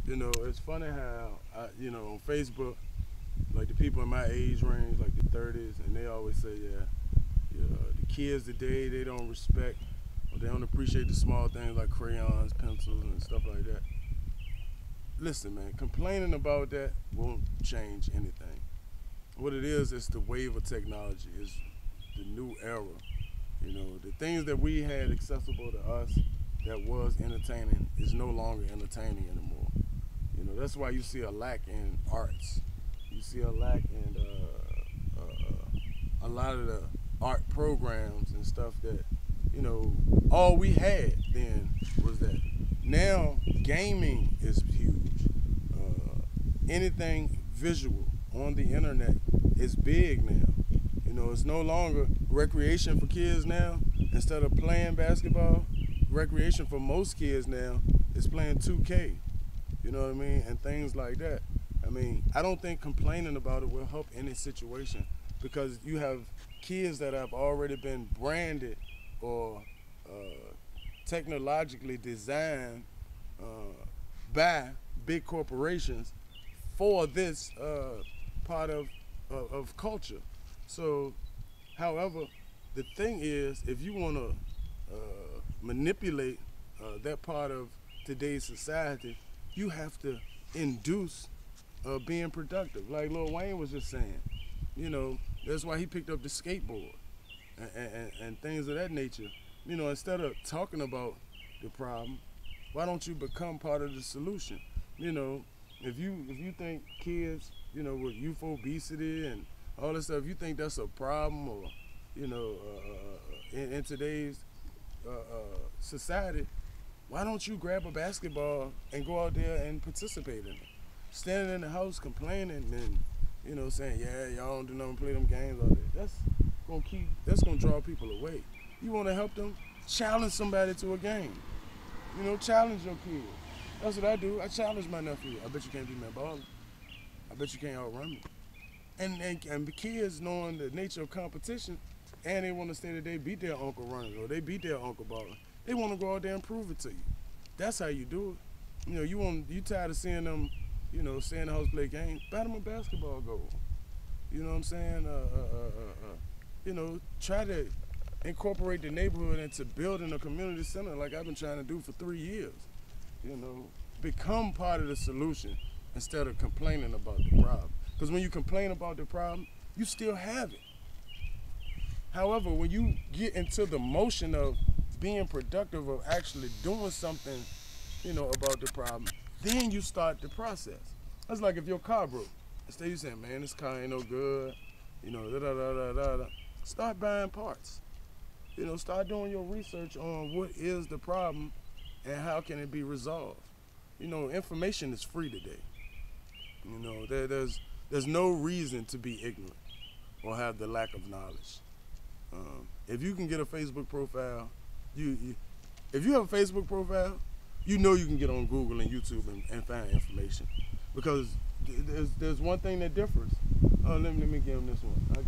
You know, it's funny how, you know, on Facebook, like the people in my age range, like the 30s, and they always say, the kids today, they don't respect or they don't appreciate the small things like crayons, pencils, and stuff like that. Listen, man, complaining about that won't change anything. What it is, it's the wave of technology. It's the new era. You know, the things that we had accessible to us that was entertaining is no longer entertaining anymore. You know, that's why you see a lack in arts. You see a lack in a lot of the art programs and stuff that, you know, all we had then was that. Now, gaming is huge. Anything visual on the internet is big now. You know, it's no longer recreation for kids now. Instead of playing basketball, recreation for most kids now is playing 2K. You know what I mean? And things like that. I mean, I don't think complaining about it will help any situation because you have kids that have already been branded or technologically designed by big corporations for this part of culture. So, however, the thing is, if you want to manipulate that part of today's society, you have to induce being productive. Like Lil Wayne was just saying, you know, that's why he picked up the skateboard and things of that nature. You know, instead of talking about the problem, why don't you become part of the solution? You know, if you think kids, you know, with youth obesity and all this stuff, you think that's a problem, or, you know, in today's society, why don't you grab a basketball and go out there and participate in it? Standing in the house complaining and, you know, saying, yeah, y'all don't do nothing, play them games all day. That's gonna draw people away. You wanna help them? Challenge somebody to a game. You know, challenge your kids. That's what I do. I challenge my nephew. I bet you can't beat me at ball. I bet you can't outrun me. And the kids, knowing the nature of competition, and they want to say that they beat their uncle running or they beat their uncle balling, they want to go out there and prove it to you. That's how you do it. You know, you tired of seeing them, you know, stay in the house, play games, buy them a basketball goal. You know what I'm saying? You know, try to incorporate the neighborhood into building a community center like I've been trying to do for 3 years. You know, become part of the solution instead of complaining about the problem. Because when you complain about the problem, you still have it. However, when you get into the motion of being productive, of actually doing something, you know, about the problem, then you start the process. That's like if your car broke. Instead of you saying, man, this car ain't no good, you know, da-da-da-da-da-da. Start buying parts. You know, start doing your research on what is the problem and how can it be resolved. You know, information is free today. You know, there's no reason to be ignorant or have the lack of knowledge. If you can get a Facebook profile, if you have a Facebook profile, you know you can get on Google and YouTube and find information. Because there's one thing that differs. Let me give them this one.